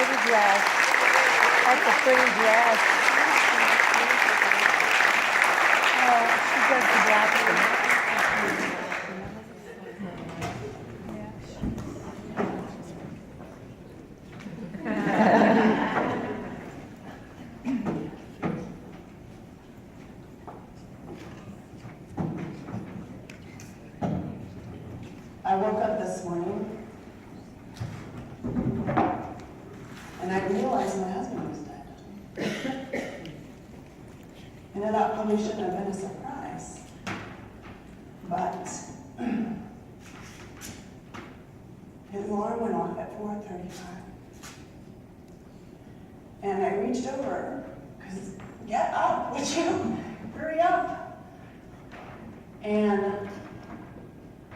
pretty dress. That's a pretty dress. Oh, she does the black one. I woke up this morning and I realized my husband was dead. And I thought probably shouldn't have been a surprise. But his alarm went off at 4:35. And I reached over, because get up, would you? Hurry up. And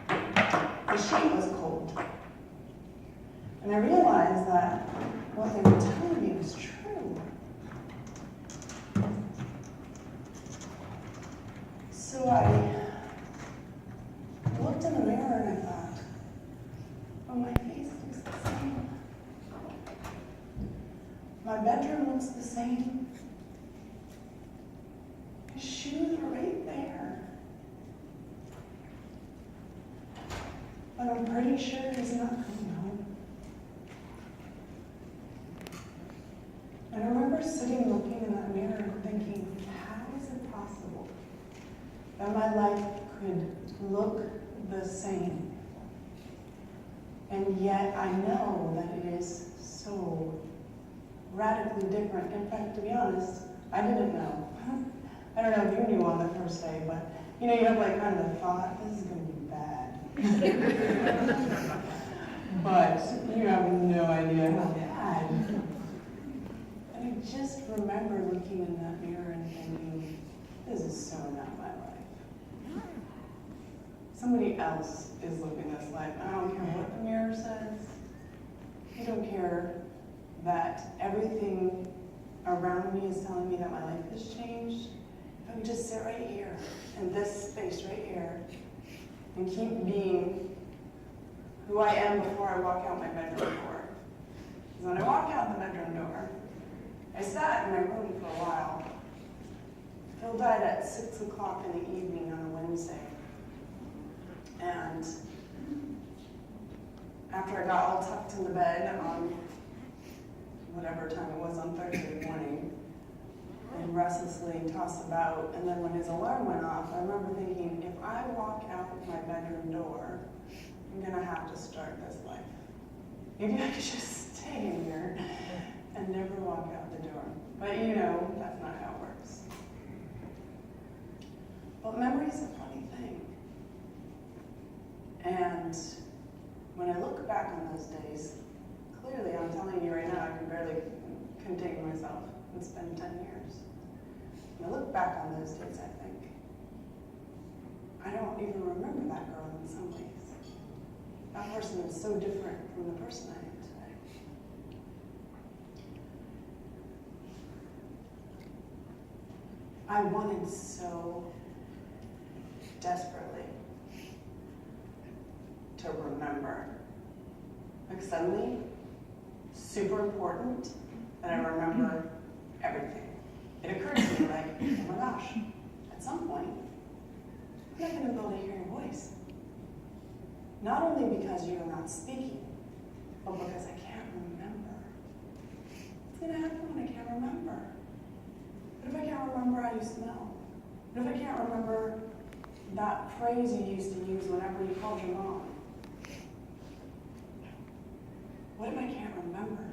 the sheet was cold. And I realized that what they were telling me was true. So I looked in the mirror and I thought, oh, my face looks the same. My bedroom looks the same. His shoes are right there. But I'm pretty sure he's not coming home. And I remember sitting looking in that mirror and thinking, how is it possible that my life could look the same? And yet I know that it is so radically different. In fact, to be honest, I didn't know. I don't know if you knew on the first day, but you have like kind of the thought, this is going to be bad. But you have no idea how bad. And I just remember looking in that mirror and thinking, this is so not my life. Somebody else is living this life. I don't care what the mirror says. I don't care that everything around me is telling me that my life has changed. If I would just sit right here, in this space right here, and keep being who I am before I walk out my bedroom door. Because when I walk out the bedroom door, I sat in my room for a while. Phil died at 6 o'clock in the evening on a Wednesday. And after I got all tucked in the bed on whatever time it was on Thursday morning, and restlessly tossed about, and then when his alarm went off, I remember thinking, if I walk out my bedroom door, I'm gonna have to start this life. Maybe I could just stay in here and never walk out the door. But that's not how it works. But memory is a funny thing. And when I look back on those days, clearly I'm telling you right now, I can barely contain myself. It's been 10 years. When I look back on those days, I think, I don't even remember that girl in some ways. That person is so different from the person I am today. I wanted so desperately to remember. Like suddenly, super important that I remember everything. It occurred to me like, oh my gosh, at some point, I'm not going to be able to hear your voice. Not only because you're not speaking, but because I can't remember. What's going to happen when I can't remember? What if I can't remember how you smell? What if I can't remember that phrase you used to use whenever you called your mom? What if I can't remember?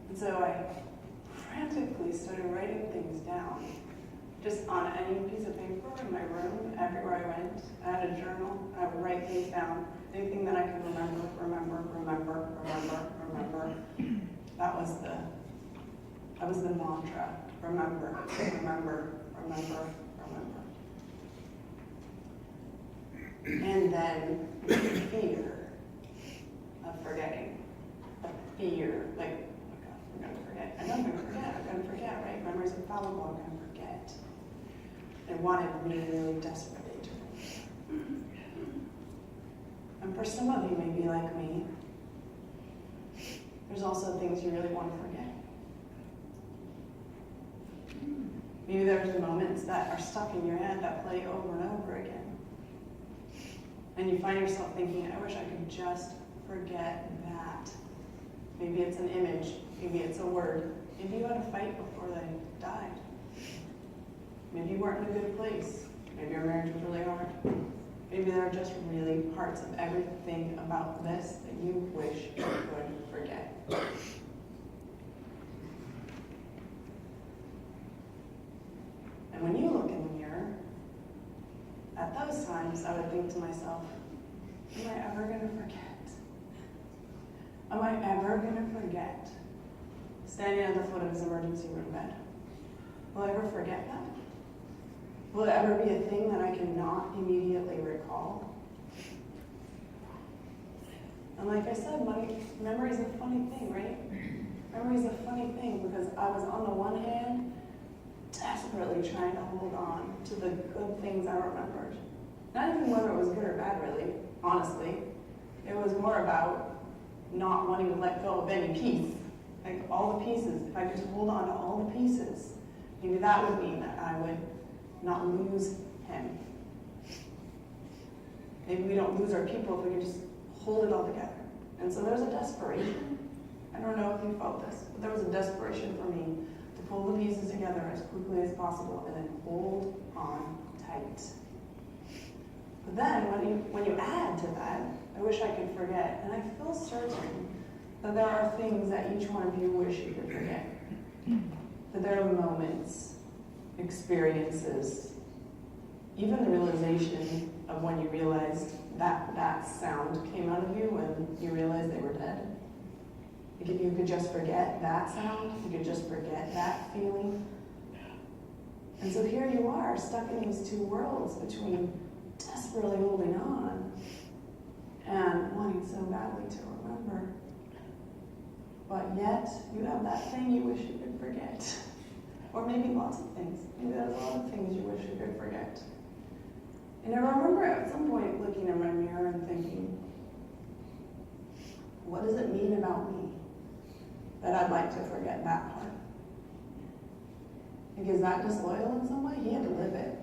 And so I frantically started writing things down, just on any piece of paper in my room, everywhere I went. I had a journal. I would write things down, anything that I could remember. That was the mantra. Remember. And then fear of forgetting. Fear, like, oh God, I'm going to forget. I know I'm going to forget, right? Memories are fallible, I'm going to forget. I wanted really desperately to forget. And for some of you, maybe like me, there's also things you really want to forget. Maybe there's moments that are stuck in your head that play over and over again. And you find yourself thinking, I wish I could just forget that. Maybe it's an image, maybe it's a word. Maybe you had a fight before they died. Maybe you weren't in a good place. Maybe your marriage was really hard. Maybe there are just really parts of everything about this that you wish you could forget. And when you look in the mirror, at those times I would think to myself, am I ever going to forget? Am I ever going to forget standing at the foot of his emergency room bed? Will I ever forget that? Will it ever be a thing that I cannot immediately recall? And like I said, memory is a funny thing, right? Memory is a funny thing because I was on the one hand desperately trying to hold on to the good things I remembered. Not even whether it was good or bad, really, honestly. It was more about not wanting to let go of any piece. Like all the pieces, if I could just hold on to all the pieces, maybe that would mean that I would not lose him. Maybe we don't lose our people if we can just hold it all together. And so there's a desperation. I don't know if you felt this, but there was a desperation for me to pull the pieces together as quickly as possible and then hold on tight. But then when you add to that, I wish I could forget, and I feel certain that there are things that each one of you wish you could forget. That there are moments, experiences, even the realization of when you realized that sound came out of you when you realized they were dead. Like if you could just forget that sound, if you could just forget that feeling. And so here you are, stuck in these two worlds between desperately holding on and wanting so badly to remember. But yet, you have that thing you wish you could forget. Or maybe lots of things. Maybe there's a lot of things you wish you could forget. And I remember at some point looking in my mirror and thinking, what does it mean about me that I'd like to forget that part? Like, is that disloyal in some way? He had to live it.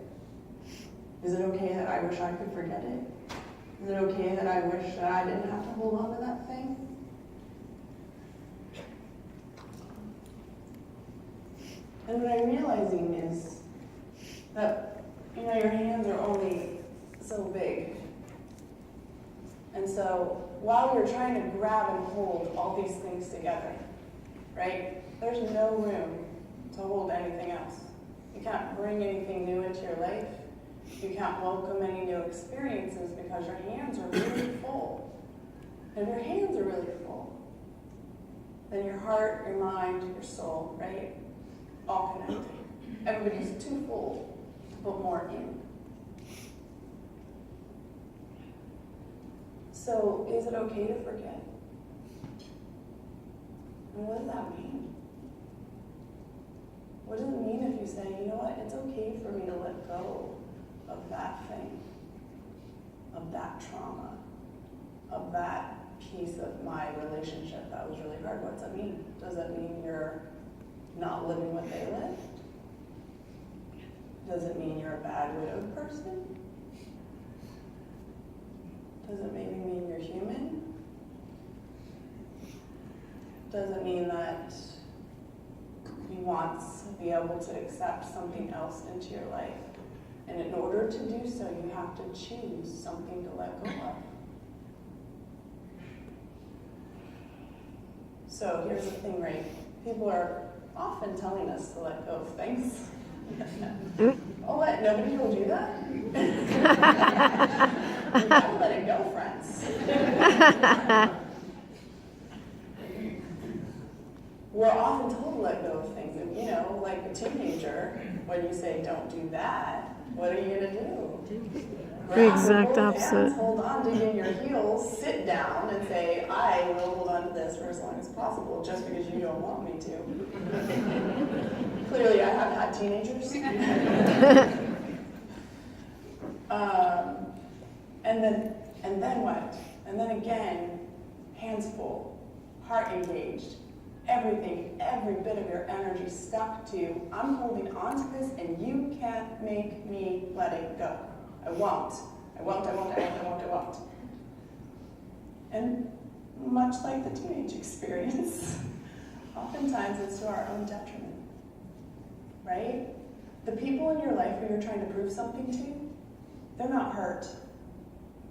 Is it okay that I wish I could forget it? Is it okay that I wish that I didn't have to hold on to that thing? And what I'm realizing is that, your hands are only so big. And so while you're trying to grab and hold all these things together, right, there's no room to hold anything else. You can't bring anything new into your life. You can't welcome any new experiences because your hands are really full. And if your hands are really full, then your heart, your mind, your soul, right, all connected. Everybody's too full to put more in. So is it okay to forget? And what does that mean? What does it mean if you say, you know what, it's okay for me to let go of that thing, of that trauma, of that piece of my relationship that was really hard? What does that mean? Does that mean you're not living what they lived? Does it mean you're a bad widowed person? Does it maybe mean you're human? Does it mean that you want to be able to accept something else into your life? And in order to do so, you have to choose something to let go of. So here's the thing, right? People are often telling us to let go of things. Oh, what? Nobody told you that? You gotta let it go, friends. We're often told to let go of things. And, like a teenager, when you say, don't do that, what are you going to do? The exact opposite. Hold on, dig in your heels, sit down, and say, I will hold on to this for as long as possible, just because you don't want me to. Clearly, I have had teenagers. And then what? And then again, hands full. heart engaged, everything, every bit of your energy stuck to, I'm holding on to this and you can't make me let it go. I won't. I won't, I won't, I won't, I won't, I won't. And much like the teenage experience, oftentimes it's to our own detriment, right? The people in your life who you're trying to prove something to, they're not hurt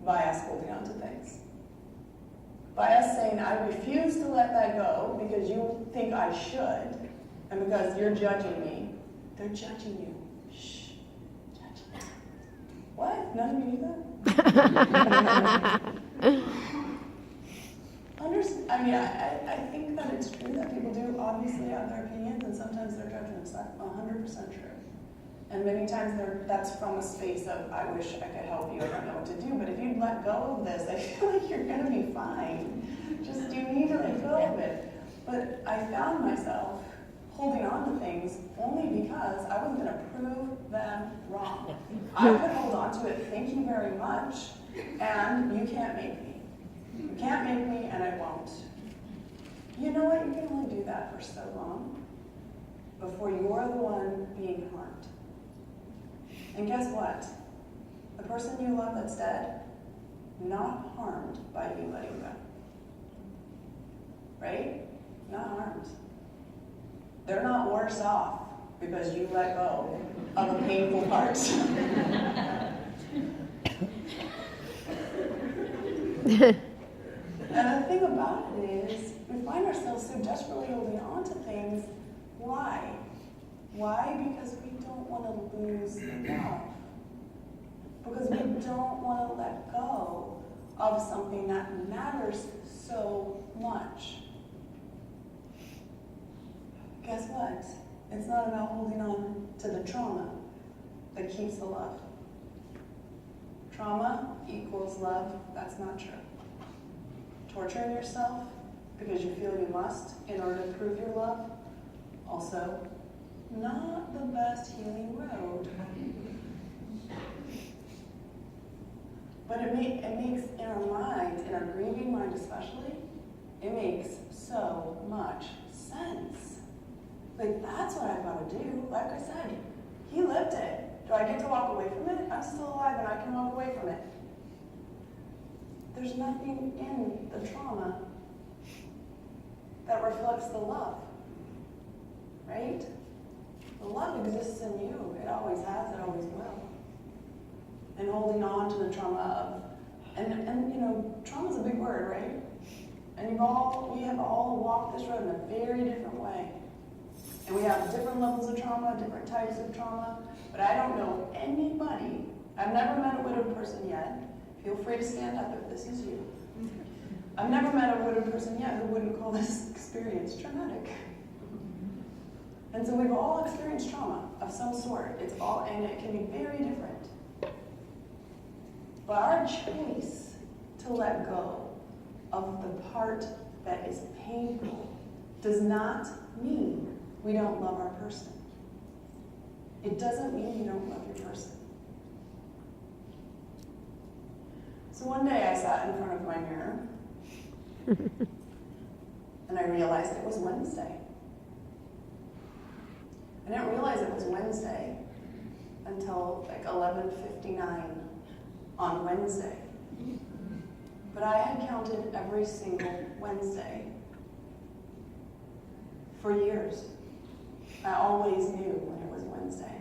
by us holding on to things. By us saying, I refuse to let that go because you think I should, and because you're judging me, they're judging you. Shh, judging you. What? None of you knew that? I think that it's true that people do obviously have their opinions, and sometimes their judgments. That's 100% true. And many times that's from a space of, I wish I could help you, I don't know what to do. But if you let go of this, I feel like you're going to be fine. Just you need to let go of it. But I found myself holding on to things only because I was going to prove them wrong. I could hold on to it, thank you very much, and you can't make me. You can't make me, and I won't. You know what? You can only do that for so long before you're the one being harmed. And guess what? The person you love that's dead, not harmed by you letting go. Right? Not harmed. They're not worse off because you let go of a painful part. And the thing about it is, we find ourselves so desperately holding on to things. Why? Why? Because we don't want to lose love. Because we don't want to let go of something that matters so much. Guess what? It's not about holding on to the trauma that keeps the love. Trauma equals love. That's not true. Torturing yourself because you feel you must in order to prove your love, also not the best healing road. But it makes, in our minds, in our grieving mind especially, it makes so much sense. Like, that's what I've got to do. Like I said, he lived it. Do I get to walk away from it? I'm still alive and I can walk away from it. There's nothing in the trauma that reflects the love, right? The love exists in you. It always has, it always will. And holding on to the trauma of, and you know, trauma's a big word, right? And we have all walked this road in a very different way. And we have different levels of trauma, different types of trauma, but I don't know anybody, I've never met a widowed person yet. Feel free to stand up if this is you. I've never met a widowed person yet who wouldn't call this experience traumatic. And so we've all experienced trauma of some sort. And it can be very different. But our choice to let go of the part that is painful does not mean we don't love our person. It doesn't mean you don't love your person. So one day I sat in front of my mirror and I realized it was Wednesday. I didn't realize it was Wednesday until like 11:59 on Wednesday. But I had counted every single Wednesday for years. I always knew when it was Wednesday.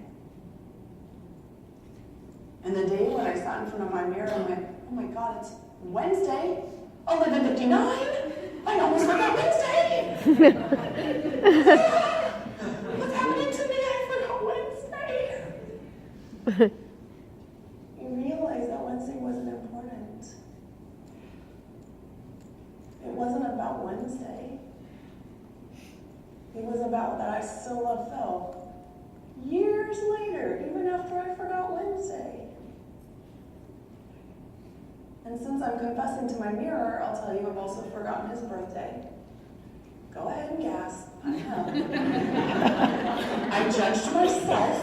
And the day when I sat in front of my mirror and went, oh my God, it's Wednesday? 11:59? I almost forgot Wednesday! What's happening to me? I forgot Wednesday! You realize that Wednesday wasn't important. It wasn't about Wednesday. It was about that I still love Phil. Years later, even after I forgot Wednesday. And since I'm confessing to my mirror, I'll tell you I've also forgotten his birthday. Go ahead and gasp. I know. I judged myself.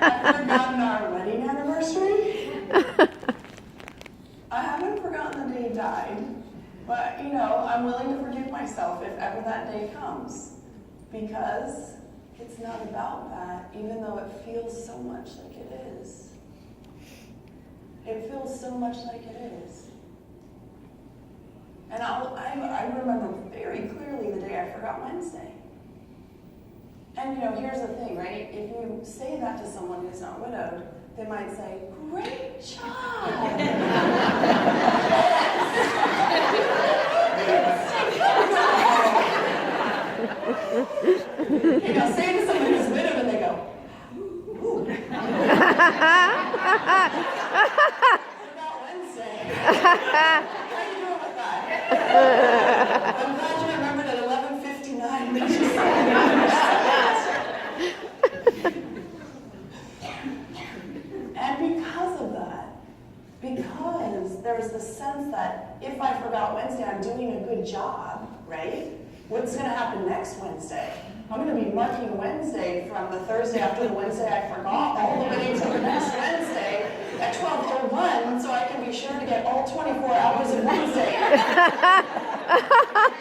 I've forgotten our wedding anniversary. I haven't forgotten I'm willing to forgive myself if ever that day comes, because it's not about that, even though it feels so much like it is. It feels so much like it is. And I remember very clearly the day I forgot Wednesday. And here's the thing, right? If you say that to someone who's not widowed, they might say, "Great job!" Say it to someone who's widowed and they go, "Ooh." What about Wednesday? How are you doing with that? I'm glad you remembered at 11:59 that you And because of that, because there's the sense that if I forgot Wednesday, I'm doing a good job, right? What's going to happen next Wednesday? I'm going to be marking Wednesday from the Thursday after the Wednesday I forgot all the way until the next Wednesday at 12:01, so I can be sure to get all 24 hours of Wednesday.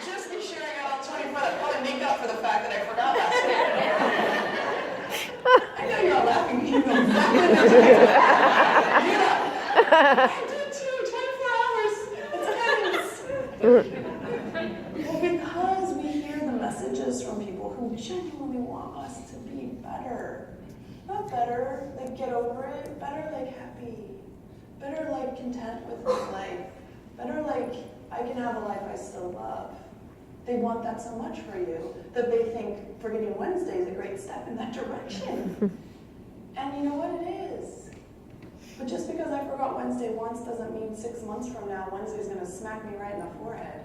Just be sure I got all 24. That probably make up for the fact that I forgot last week. I know you're all laughing. You know exactly what I'm doing. Yeah. I did too. 24 hours. It's well, because we hear the messages from people who genuinely want us to be better. Not better, like get over it. Better, like happy. Better, like content with my life. Better, like I can have a life I still love. They want that so much for you that they think forgetting Wednesday is a great step in that direction. And you know what? It is. But just because I forgot Wednesday once doesn't mean 6 months from now Wednesday's going to smack me right in the forehead.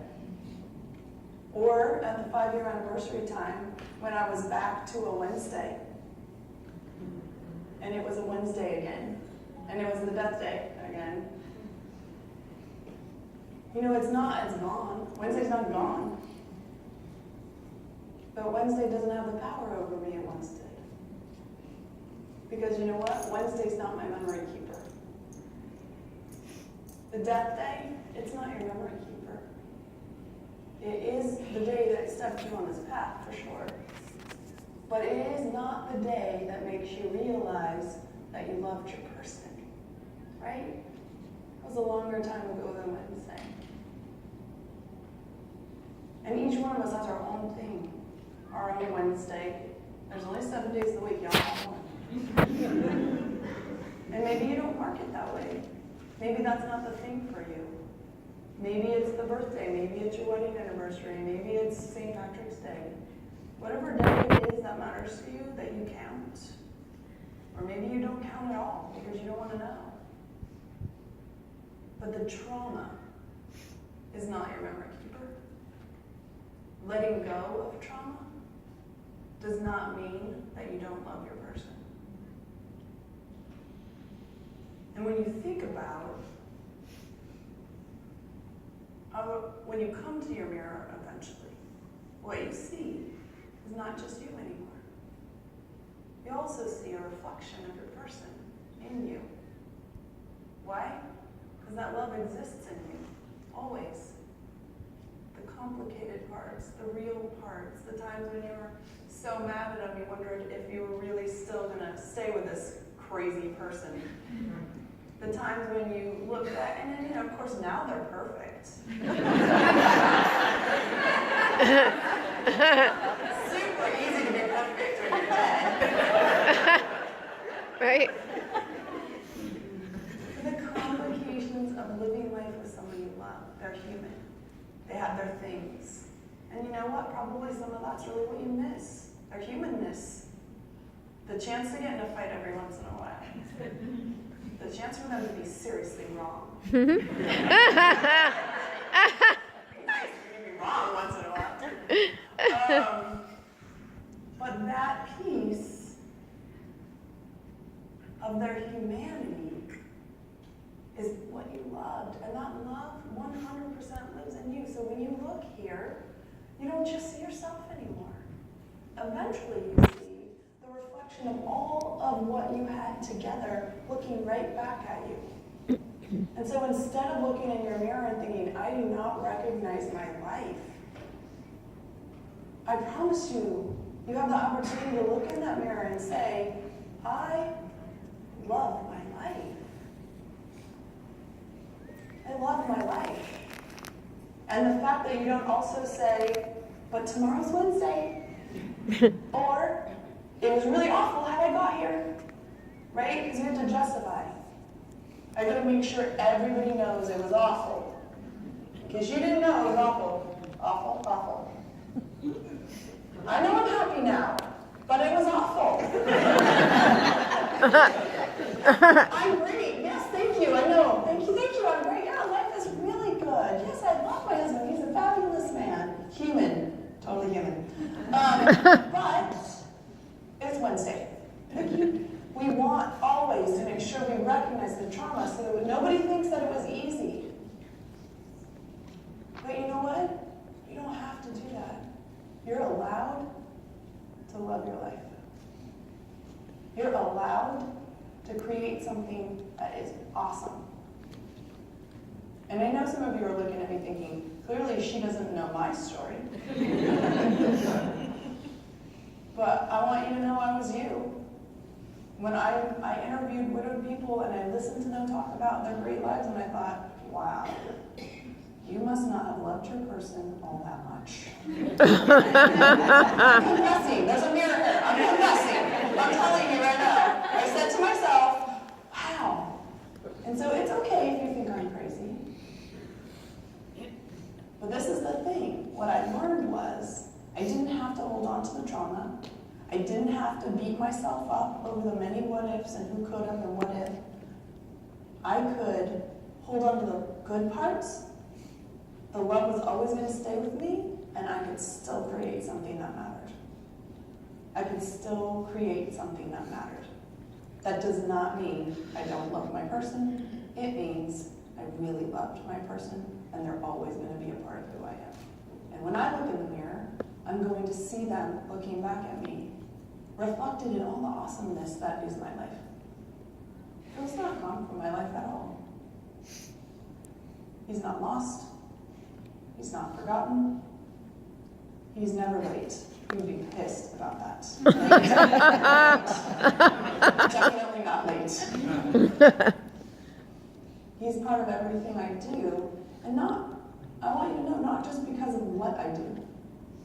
Or at the 5-year anniversary time when I was back to a Wednesday. And it was a Wednesday again. And it was the death day again. It's gone. Wednesday's not gone. But Wednesday doesn't have the power over me it once did. Because you know what? Wednesday's not my memory keeper. The death day, it's not your memory keeper. It is the day that stepped you on this path, for sure. But it is not the day that makes you realize that you loved your person. Right? It was a longer time ago than Wednesday. And each one of us has our own thing, our own Wednesday. There's only 7 days of the week, y'all have one. And maybe you don't mark it that way. Maybe that's not the thing for you. Maybe it's the birthday, maybe it's your wedding anniversary, maybe it's St. Patrick's Day. Whatever day it is that matters to you, that you count. Or maybe you don't count at all because you don't want to know. But the trauma is not your memory keeper. Letting go of trauma does not mean that you don't love your person. And when you think about, when you come to your mirror eventually, what you see is not just you anymore. You also see a reflection of your person in you. Why? Because that love exists in you, always. The complicated parts, the real parts, the times when you were so mad at them, you wondered if you were really still going to stay with this crazy person. The times when you look back, and then, of course, now they're perfect. Super easy to be perfect when you're dead. Right? The complications of living life with someone you love, they're human. They have their things. And you know what? Probably some of that's really what you miss. Their humanness. The chance to get in a fight every once in a while. The chance for them to be seriously wrong. Nice to be wrong once in a while. But that piece of their humanity is what you loved. And that love 100% lives in you. So when you look here, you don't just see yourself anymore. Eventually you see the reflection of all of what you had together looking right back at you. And so instead of looking in your mirror and thinking, I do not recognize my life, I promise you, you have the opportunity to look in that mirror and say, I love my life. I love my life. And the fact that you don't also say, but tomorrow's Wednesday, or it was really awful how I got here, right? Because you have to justify. I gotta make sure everybody knows it was awful. In case you didn't know it was awful. Awful, awful. I know I'm happy now, but it was awful. I'm great. Yes, thank you. I know. Thank you. I'm great. Yeah, life is really good. Yes, I love my husband. He's a fabulous man. Human. Totally human. But it's Wednesday. We want always to make sure we recognize the trauma so that nobody thinks that it was easy. But you know what? You don't have to do that. You're allowed to love your life. You're allowed to create something that is awesome. And I know some of you are looking at me thinking, clearly she doesn't know my story. But I want you to know I was you. When I interviewed widowed people and I listened to them talk about their great lives, and I thought, wow, you must not have loved your person all that much. I'm confessing. There's a mirror here. I'm confessing. I'm telling you right now. I said to myself, wow. And so it's okay if you think I'm crazy. But this is the thing. What I learned was I didn't have to hold on to the trauma. I didn't have to beat myself up over the many what ifs and who could have and what if. I could hold on to the good parts. The love was always going to stay with me, and I could still create something that mattered. I could still create something that mattered. That does not mean I don't love my person. It means I really loved my person, and they're always going to be a part of who I am. And when I look in the mirror, I'm going to see them looking back at me, reflected in all the awesomeness that is my life. Phil's not gone from my life at all. He's not lost. He's not forgotten. He's never late. You'd be pissed about that. Definitely not late. He's part of everything I do, and I want you to know, not just because of what I do.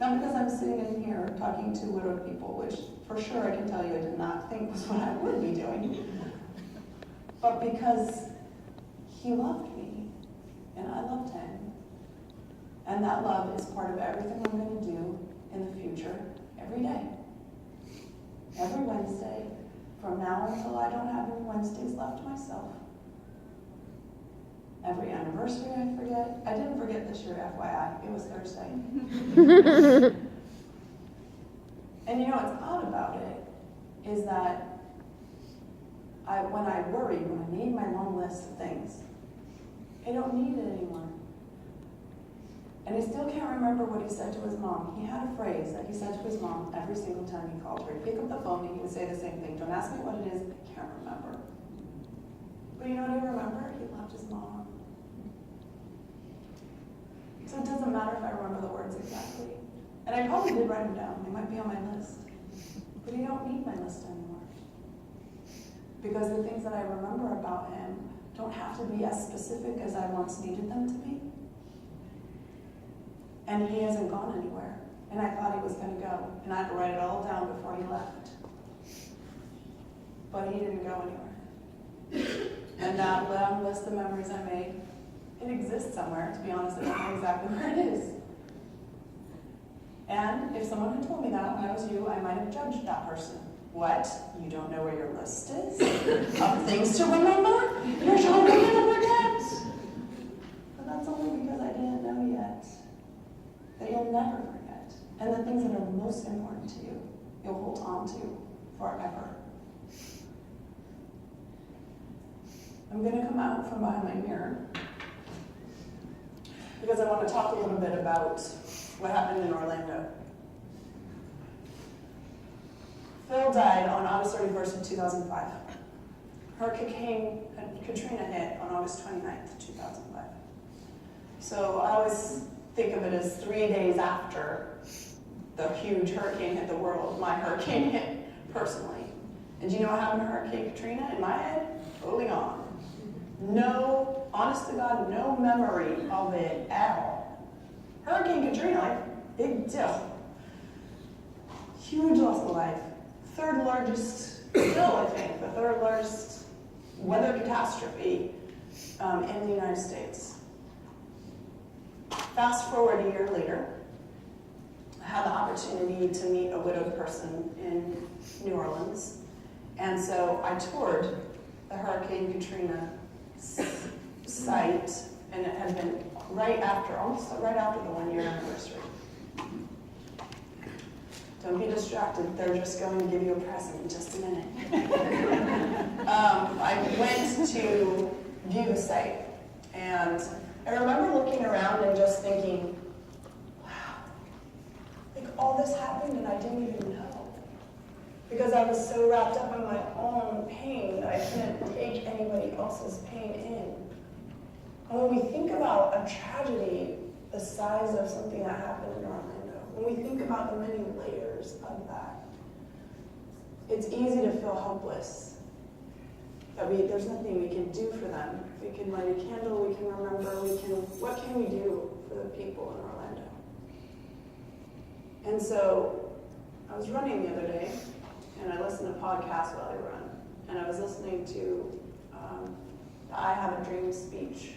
Not because I'm sitting in here talking to widowed people, which for sure I can tell you I did not think was what I would be doing, but because he loved me, and I loved him. And that love is part of everything I'm going to do in the future, every day. Every Wednesday, from now until I don't have any Wednesdays left to myself. Every anniversary I forget. I didn't forget this year, FYI. It was Thursday. And you know what's odd about it is that when I worry, when I need my long list of things, I don't need it anymore. And I still can't remember what he said to his mom. He had a phrase that he said to his mom every single time he called her. He'd pick up the phone and he would say the same thing. Don't ask me what it is, I can't remember. But you know what I remember? He loved his mom. So it doesn't matter if I remember the words exactly. And I probably did write them down. They might be on my list. But you don't need my list anymore. Because the things that I remember about him don't have to be as specific as I once needed them to be. And he hasn't gone anywhere. And I thought he was going to go. And I had to write it all down before he left. But he didn't go anywhere. And that long list of memories I made, it exists somewhere. To be honest, I don't know exactly where it is. And if someone had told me that when I was you, I might have judged that person. What? You don't know where your list is? Of things to remember? You're totally going to forget? But that's only because I didn't know yet. That you'll never forget. And the things that are most important to you, you'll hold on to forever. I'm going to come out from behind my mirror because I want to talk a little bit about what happened in Orlando. Phil died on August 31st of 2005. Hurricane Katrina hit on August 29th, 2005. So I always think of it as 3 days after the huge hurricane hit the world, my hurricane hit personally. And do you know what happened to Hurricane Katrina? In my head, totally gone. No, honest to God, no memory of it at all. Hurricane Katrina, like, big deal. Huge loss of life. Third largest, still I think, the third largest weather catastrophe in the United States. Fast forward a year later, I had the opportunity to meet a widowed person in New Orleans. And so I toured the Hurricane Katrina site, and it had been almost right after the 1 year anniversary. Don't be distracted, they're just going to give you a present in just a minute. I went to view the site, and I remember looking around and just thinking, wow, like all this happened and I didn't even know. Because I was so wrapped up in my own pain that I couldn't take anybody else's pain in. And when we think about a tragedy the size of something that happened in Orlando, when we think about the many layers of that, it's easy to feel helpless. That there's nothing we can do for them. We can light a candle, we can remember, what can we do for the people in Orlando? And so I was running the other day, and I listened to podcasts while I run. And I was listening to the I Have a Dream speech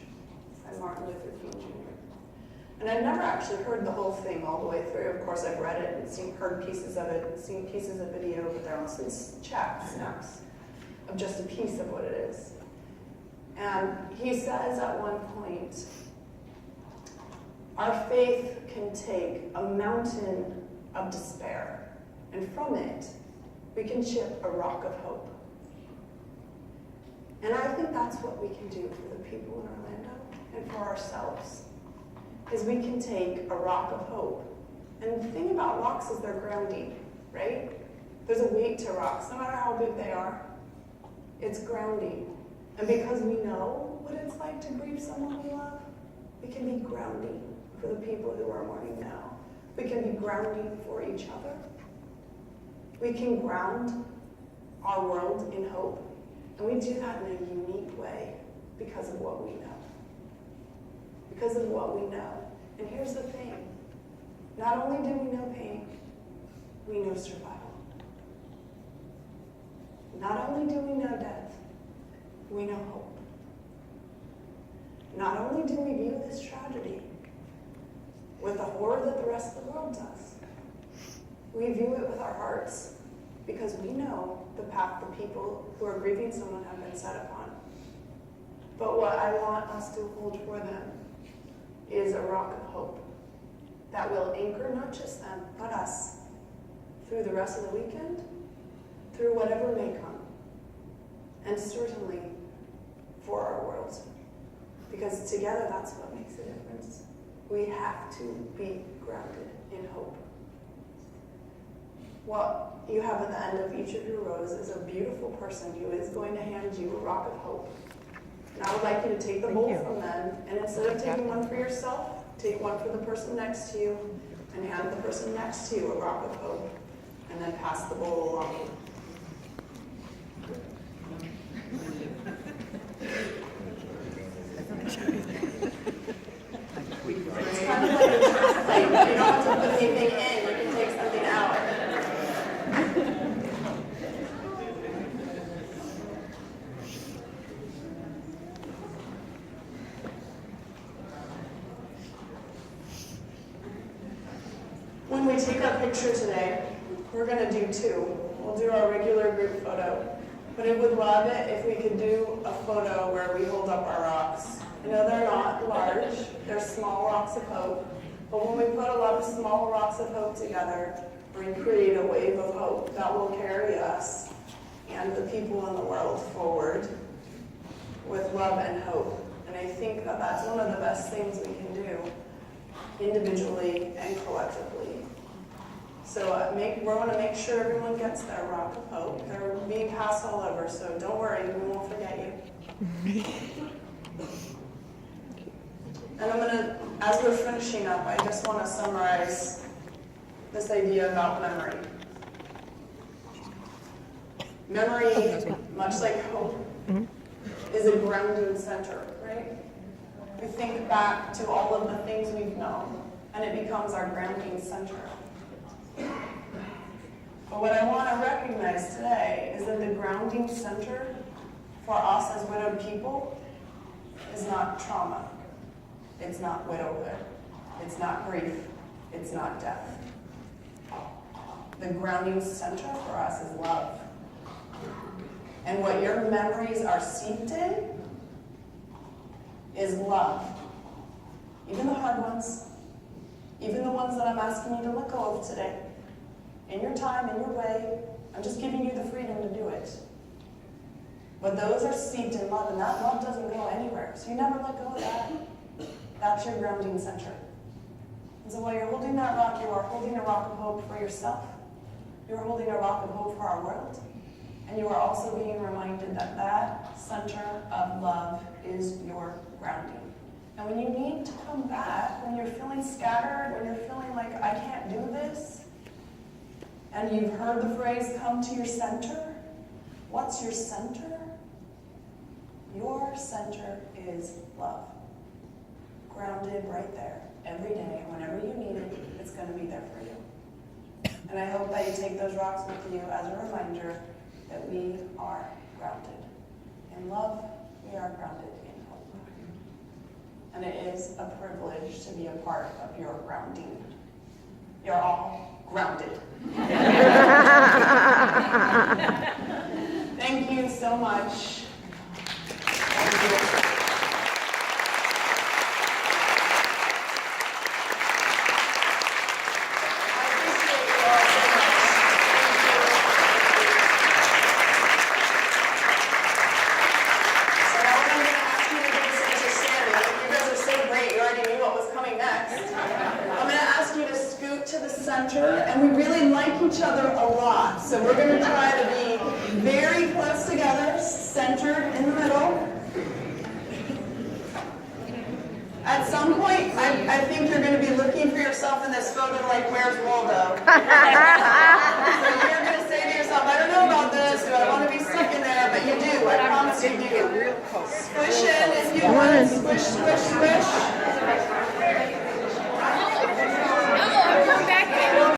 by Martin Luther King Jr. And I'd never actually heard the whole thing all the way through. Of course, I've read it and heard pieces of it, seen pieces of video, but they're mostly snaps of just a piece of what it is. And he says at one point, our faith can take a mountain of despair, and from it, we can chip a rock of hope. And I think that's what we can do for the people in Orlando and for ourselves, is we can take a rock of hope. And the thing about rocks is they're grounding, right? There's a weight to rocks, no matter how big they are. It's grounding. And because we know what it's like to grieve someone we love, we can be grounding for the people who are mourning now. We can be grounding for each other. We can ground our world in hope. And we do that in a unique way because of what we know. Because of what we know. And here's the thing. Not only do we know pain, we know survival. Not only do we know death, we know hope. Not only do we view this tragedy with the horror that the rest of the world does, we view it with our hearts because we know the path the people who are grieving someone have been set upon. But what I want us to hold for them is a rock of hope that will anchor not just them, but us through the rest of the weekend, through whatever may come, and certainly for our world. Because together, that's what makes a difference. We have to be grounded in hope. What you have at the end of each of your rows is a beautiful person who is going to hand you a rock of hope. And I would like you to take the bowl from them, and instead of taking one for yourself, take one for the person next to you, and hand the person next to you a rock of hope, and then pass the bowl along. It's kind of like a church plate. You don't have to put anything in, you can take something out. When we take our picture today, we're going to do two. We'll do our regular group photo. But I would love it if we could do a photo where we hold up our rocks. I know they're not large, they're small rocks of hope. But when we put a lot of small rocks of hope together, we create a wave of hope that will carry us and the people in the world forward with love and hope. And I think that that's one of the best things we can do, individually and collectively. So we want to make sure everyone gets their rock of hope. They're being passed all over, so don't worry, we won't forget you. And I'm going to, as we're finishing up, I just want to summarize this idea about memory. Memory, much like hope, is a grounding center, right? We think back to all of the things we've known, and it becomes our grounding center. But what I want to recognize today is that the grounding center for us as widowed people is not trauma. It's not widowhood. It's not grief. It's not death. The grounding center for us is love. And what your memories are steeped in is love. Even the hard ones. Even the ones that I'm asking you to let go of today. In your time, in your way. I'm just giving you the freedom to do it. But those are steeped in love, and that love doesn't go anywhere. So you never let go of that. That's your grounding center. And so while you're holding that rock, you are holding a rock of hope for yourself. You're holding a rock of hope for our world. And you are also being reminded that that center of love is your grounding. And when you need to come back, when you're feeling scattered, when you're feeling like, I can't do this, and you've heard the phrase, come to your center, what's your center? Your center is love. Grounded right there, every day, and whenever you need it, it's going to be there for you. And I hope that you take those rocks with you as a reminder that we are grounded. In love, we are grounded in hope. And it is a privilege to be a part of your grounding. You're all grounded. Thank you so much. Thank you. And we really like each other a lot. So we're going to try to be very close together, centered in the middle. At some point, I think you're going to be looking for yourself in this photo like, where's Waldo? So you're going to say to yourself, I don't know about this, do I want to be stuck in there? But you do, I promise you do. Squish in if you want, squish, squish, squish.